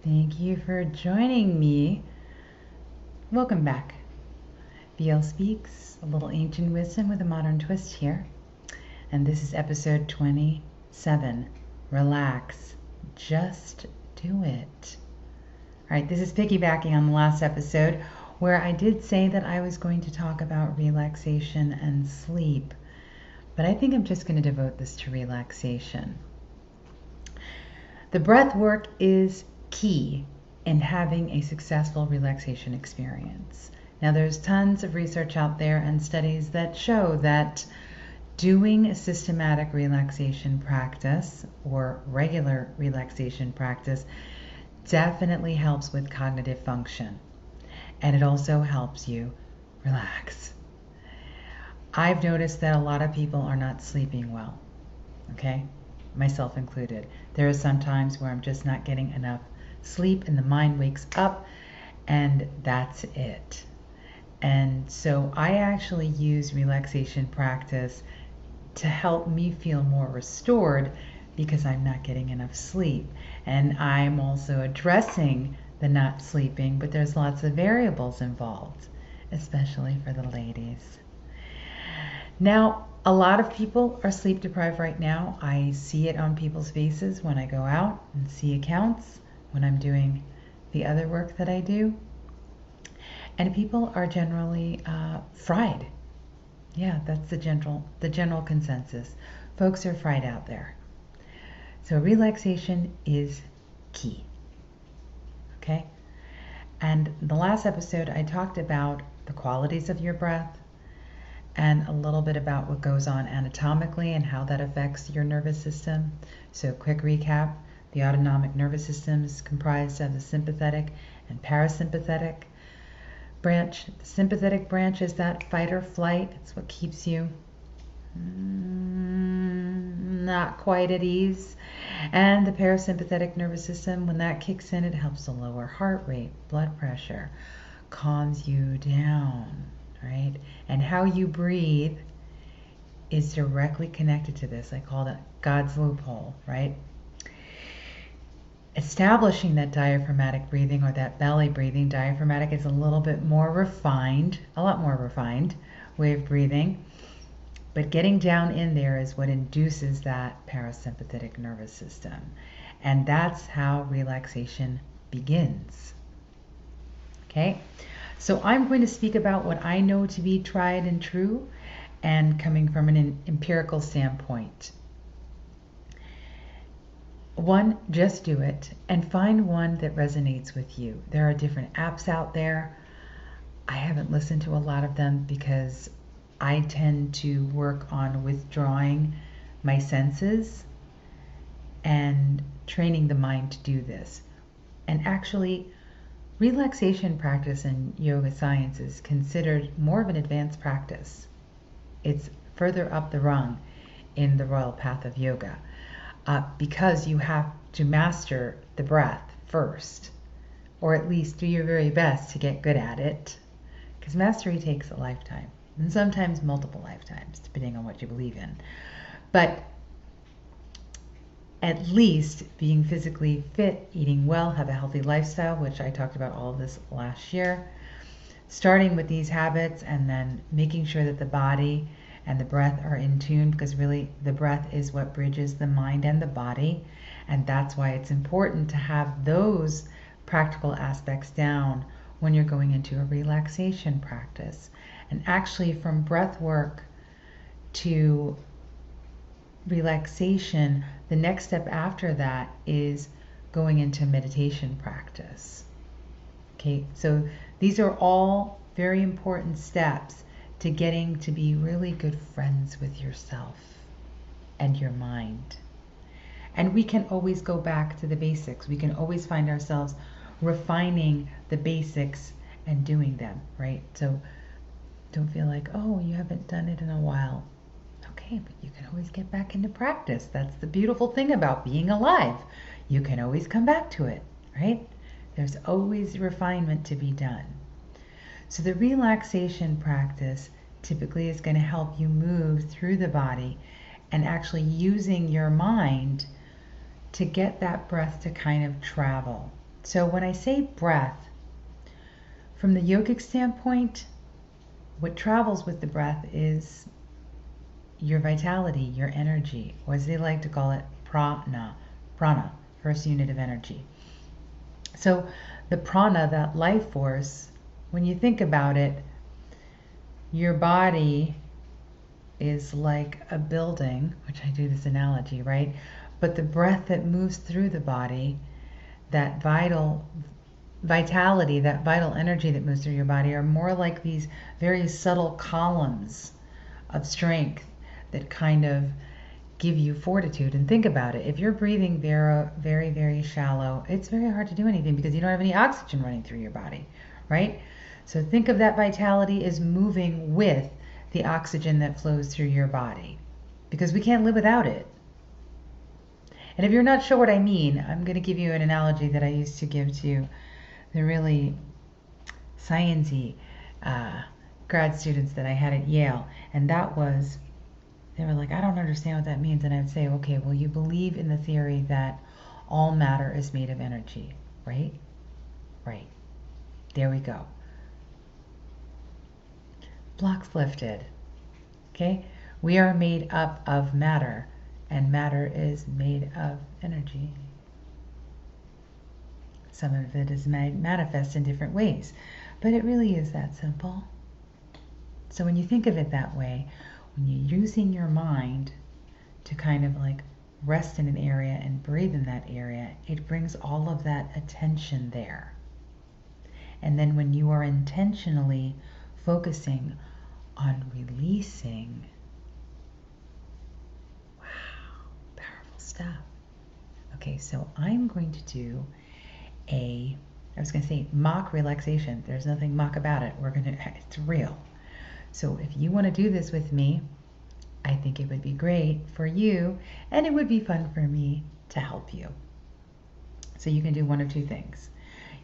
Thank you for joining me. Welcome back. VL Speaks, a little ancient wisdom with a modern twist here. And this is episode 27. Relax. Just do it. All right, this is piggybacking on the last episode where I did say that I was going to talk about relaxation and sleep. But I think I'm just going to devote this to relaxation. The breath work is key in having a successful relaxation experience. Now, there's tons of research out there and studies that show that doing a systematic relaxation practice or regular relaxation practice definitely helps with cognitive function. And it also helps you relax. I've noticed that a lot of people are not sleeping well, okay? Myself included. There are some times where I'm just not getting enough sleep and the mind wakes up and that's it. And so I actually use relaxation practice to help me feel more restored because I'm not getting enough sleep. And I'm also addressing the not sleeping, but there's lots of variables involved, especially for the ladies. Now, a lot of people are sleep deprived right now. I see it on people's faces when I go out and see accounts, when I'm doing the other work that I do. And people are generally fried. Yeah, that's the general consensus. Folks are fried out there. So relaxation is key. Okay? And the last episode I talked about the qualities of your breath, and a little bit about what goes on anatomically and how that affects your nervous system. So quick recap, the autonomic nervous system is comprised of the sympathetic and parasympathetic branch. The sympathetic branch is that fight or flight. It's what keeps you not quite at ease. And the parasympathetic nervous system, when that kicks in, it helps to lower heart rate, blood pressure, calms you down. Right? And how you breathe is directly connected to this. I call it God's loophole, right? Establishing that diaphragmatic breathing or that belly breathing. Diaphragmatic is a little bit more refined, a lot more refined way of breathing. But getting down in there is what induces that parasympathetic nervous system. And that's how relaxation begins. Okay? So I'm going to speak about what I know to be tried and true and coming from an empirical standpoint. One, just do it and find one that resonates with you. There are different apps out there. I haven't listened to a lot of them because I tend to work on withdrawing my senses and training the mind to do this. And actually, relaxation practice in yoga science is considered more of an advanced practice. It's further up the rung in the royal path of yoga because you have to master the breath first, or at least do your very best to get good at it, because mastery takes a lifetime, and sometimes multiple lifetimes, depending on what you believe in. But at least being physically fit, eating well, have a healthy lifestyle, which I talked about all of this last year. Starting with these habits and then making sure that the body and the breath are in tune, because really the breath is what bridges the mind and the body. And that's why it's important to have those practical aspects down when you're going into a relaxation practice. And actually, from breath work to relaxation, the next step after that is going into meditation practice. Okay, so these are all very important steps to getting to be really good friends with yourself and your mind. And we can always go back to the basics. We can always find ourselves refining the basics and doing them, right? So don't feel like, oh, you haven't done it in a while. Okay, but you can always get back into practice. That's the beautiful thing about being alive. You can always come back to it, right? There's always refinement to be done. So the relaxation practice typically is going to help you move through the body and actually using your mind to get that breath to kind of travel. So when I say breath, from the yogic standpoint, what travels with the breath is your vitality, your energy, or as they like to call it, prana, first unit of energy. So the prana, that life force, when you think about it, your body is like a building, which I do this analogy, right? But the breath that moves through the body, that vitality, that vital energy that moves through your body, are more like these very subtle columns of strength that kind of give you fortitude. And think about it. If you're breathing very, very shallow, it's very hard to do anything because you don't have any oxygen running through your body, right? So think of that vitality as moving with the oxygen that flows through your body, because we can't live without it. And if you're not sure what I mean, I'm going to give you an analogy that I used to give to the really sciencey grad students that I had at Yale. And that was, they were like, I don't understand what that means. And I'd say, okay, well, you believe in the theory that all matter is made of energy, right? Right. There we go. Blocks lifted. Okay? We are made up of matter, and matter is made of energy. Some of it is manifest in different ways, but it really is that simple. So when you think of it that way, when you're using your mind to kind of like rest in an area and breathe in that area, it brings all of that attention there. And then when you are intentionally focusing on releasing, wow, powerful stuff. Okay, so I'm going to do I was going to say mock relaxation. There's nothing mock about it. It's real. So if you want to do this with me, I think it would be great for you, and it would be fun for me to help you. So you can do one of two things.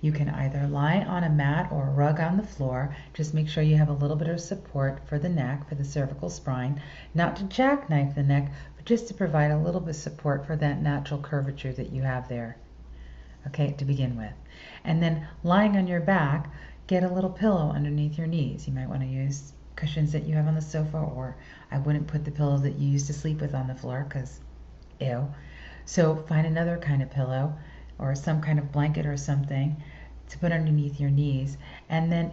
You can either lie on a mat or a rug on the floor. Just make sure you have a little bit of support for the neck, for the cervical spine, not to jackknife the neck, but just to provide a little bit of support for that natural curvature that you have there. Okay, to begin with. And then lying on your back, get a little pillow underneath your knees. You might want to use cushions that you have on the sofa, or I wouldn't put the pillow that you used to sleep with on the floor because ew. So find another kind of pillow or some kind of blanket or something to put underneath your knees, and then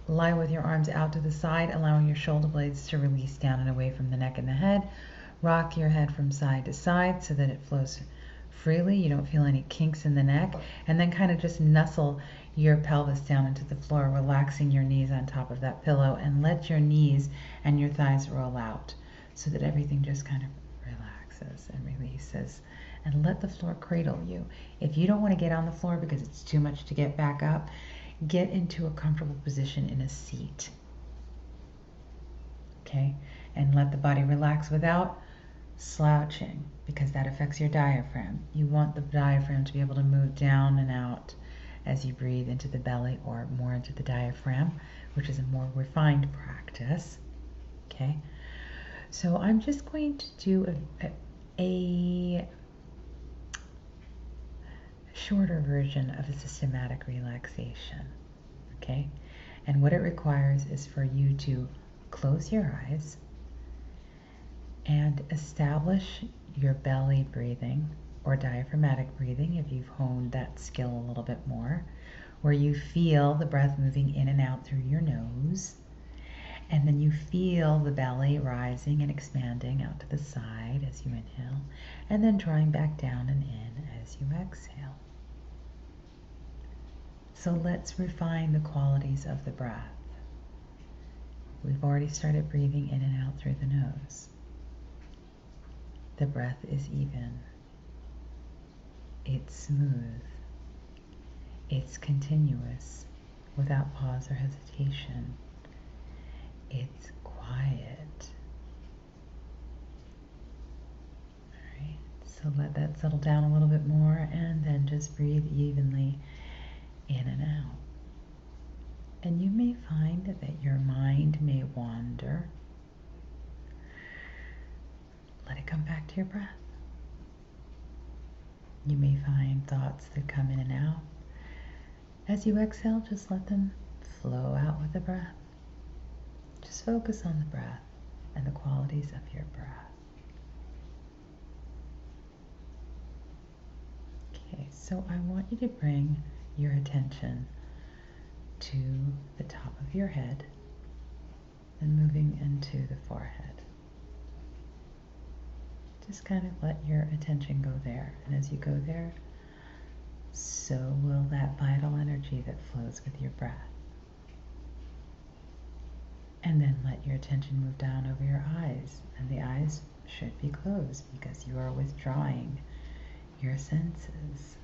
lie with your arms out to the side, allowing your shoulder blades to release down and away from the neck and the head. Rock your head from side to side so that it flows freely. You don't feel any kinks in the neck, and then kind of just nestle your pelvis down into the floor, relaxing your knees on top of that pillow, and let your knees and your thighs roll out so that everything just kind of relaxes and releases, and let the floor cradle you. If you don't want to get on the floor because it's too much to get back up, get into a comfortable position in a seat. Okay? And let the body relax without slouching, because that affects your diaphragm. You want the diaphragm to be able to move down and out as you breathe into the belly, or more into the diaphragm, which is a more refined practice. Okay? So I'm just going to do a shorter version of a systematic relaxation. Okay? And what it requires is for you to close your eyes and establish your belly breathing, or diaphragmatic breathing if you've honed that skill a little bit more, where you feel the breath moving in and out through your nose, and then you feel the belly rising and expanding out to the side as you inhale, and then drawing back down and in as you exhale. So let's refine the qualities of the breath. We've already started breathing in and out through the nose. The breath is even. It's smooth. It's continuous, without pause or hesitation. It's quiet. All right, so let that settle down a little bit more, and then just breathe evenly in and out. And you may find that your mind may wander. Let it come back to your breath. You may find thoughts that come in and out. As you exhale, just let them flow out with the breath. Just focus on the breath and the qualities of your breath. Okay, so I want you to bring your attention to the top of your head and moving into the forehead. Just kind of let your attention go there. And as you go there, so will that vital energy that flows with your breath. And then let your attention move down over your eyes. And the eyes should be closed because you are withdrawing your senses.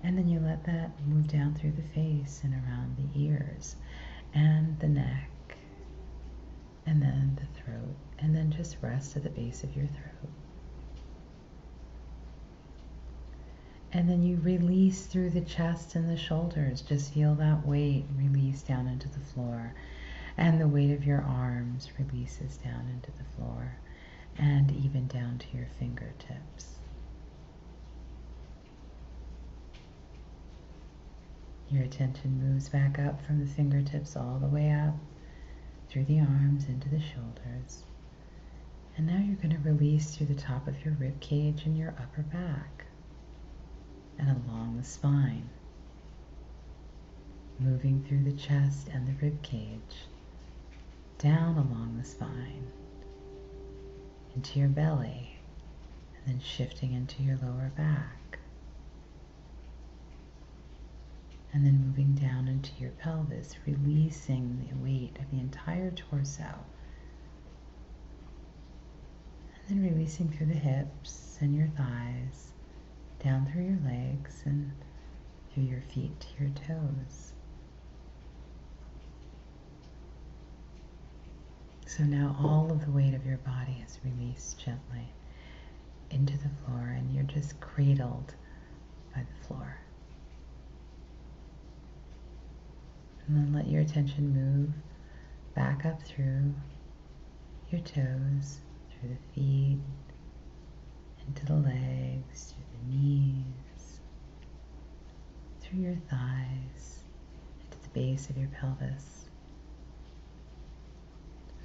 And then you let that move down through the face and around the ears and the neck and then the throat, and then just rest at the base of your throat. And then you release through the chest and the shoulders. Just feel that weight release down into the floor, and the weight of your arms releases down into the floor and even down to your fingertips. Your attention moves back up from the fingertips all the way up through the arms into the shoulders. And now you're going to release through the top of your rib cage and your upper back and along the spine, moving through the chest and the rib cage, down along the spine, into your belly, and then shifting into your lower back. And then moving down into your pelvis, releasing the weight of the entire torso. And then releasing through the hips and your thighs, down through your legs and through your feet to your toes. So now all of the weight of your body is released gently into the floor, and you're just cradled by the floor. And then let your attention move back up through your toes, through the feet, into the legs, through the knees, through your thighs, into the base of your pelvis,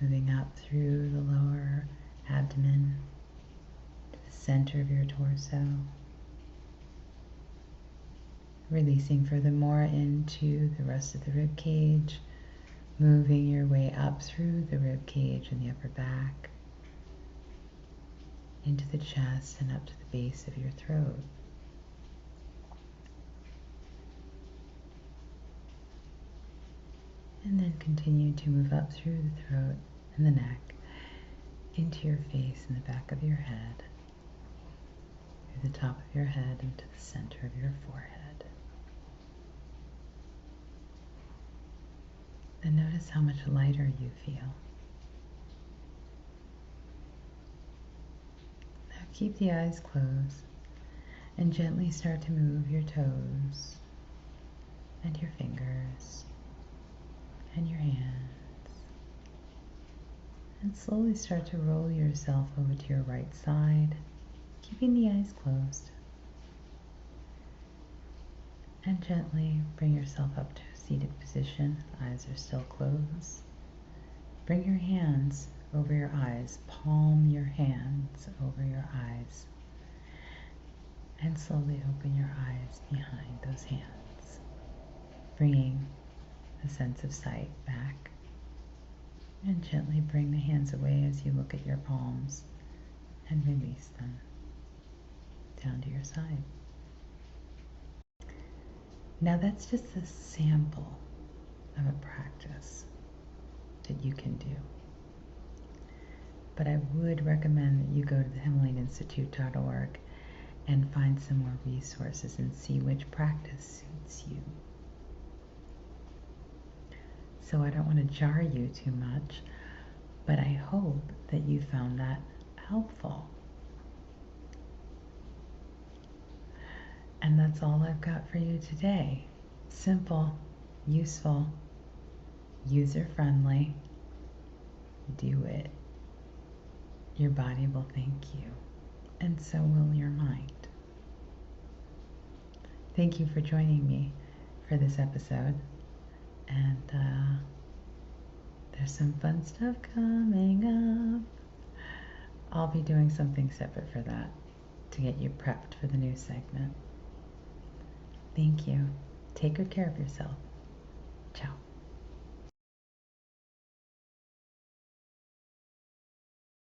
moving up through the lower abdomen to the center of your torso, releasing furthermore into the rest of the rib cage, moving your way up through the rib cage and the upper back, into the chest and up to the base of your throat. And then continue to move up through the throat and the neck, into your face and the back of your head, through the top of your head into the center of your forehead. And notice how much lighter you feel. Now keep the eyes closed and gently start to move your toes and your fingers and your hands. And slowly start to roll yourself over to your right side, keeping the eyes closed. And gently bring yourself up to a seated position. Eyes are still closed. Bring your hands over your eyes. Palm your hands over your eyes. And slowly open your eyes behind those hands, bringing the sense of sight back. And gently bring the hands away as you look at your palms and release them down to your side. Now that's just a sample of a practice that you can do. But I would recommend that you go to the HimalayanInstitute.org and find some more resources and see which practice suits you. So I don't want to jar you too much, but I hope that you found that helpful. And that's all I've got for you today. Simple, useful, user-friendly. Do it. Your body will thank you. and so will your mind. Thank you for joining me for this episode, and there's some fun stuff coming up. I'll be doing something separate for that to get you prepped for the new segment. Thank you. Take good care of yourself. Ciao.